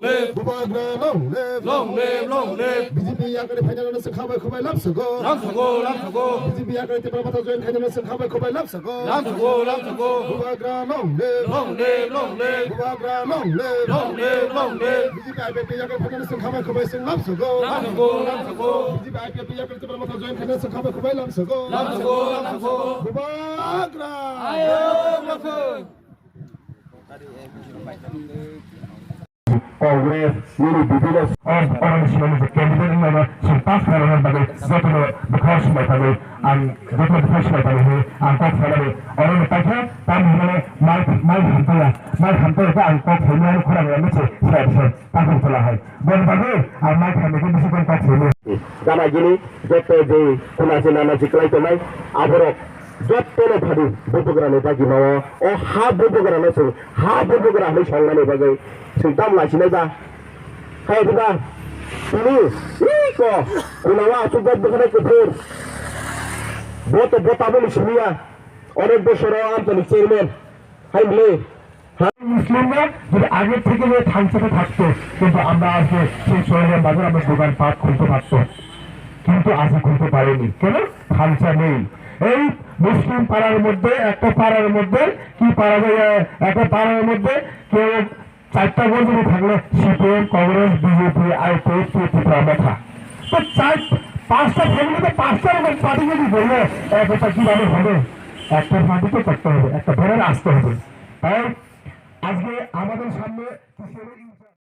live, Bubagra long live, long live, long live. BJP yakare final se khabai khabai lap sago. Lam sago, lam sago, BJP yakare te pramata join final se khabai khabai lap sago. lam sago, lam sago. Bubagra long live, Long live, long live, Bubagra long live, long live, long live. BJP IPP yakare final se khabai khabai se lap sago. Lam sago, lam sago, BJP IPP yakare te pramata join final se khabai khabai lap sago. lam sago, lam sago. Bubagra. Ayo, masuk. Congress, ini বিভিন্ন organisational candidate nama sempat karena bagi betul bekas mereka ang betul bekas mereka ini angkat sekali orang mereka kami ini mai hampir ke angkat hanya kurang lebih saya tahu telah hai berbagi mai kami itu bisa angkat hanya karena gini betul di kunasi nama jiklai itu mai aborok যতনে ভাবি বন্ধুরা নেতা কি মাও ও হা বন্ধুরা না সে হা বন্ধুরা হই সংলানে বাগে সুলতান লাইছিনাই বা হাই দিবা তুমি ই কো কোনাওয়া সুগত দোকানে কঠোর বতাবলি শুনিয়া অনেক বছর আন্তরিক চেয়ারম্যান হাই বলে মুসলিমরা যদি আগের থেকে যে থানসাতে থাকতো কিন্তু আমরা আজকে সেই শহরের মাঝে আমরা দোকানপাট খুলতে পারতো কিন্তু আজকে খুলতে পারিনি কেন থানসা নেই এই মুসলিম পাড়ার মধ্যে একটা পাড়ার মধ্যে কি পাড়া যায় একটা পাড়ার মধ্যে কেউ চারটা বন্ধু থাকলে সিপিএম কংগ্রেস বিজেপি আইপিএফ মাথা তো পাঁচটা ফ্যামিলিতে পাঁচটার পার্টি যদি বললে একটা কিভাবে হবে একটা পার্টি তো করতে হবে একটা ভেড়ার আসতে হবে তাই আজকে আমাদের সামনে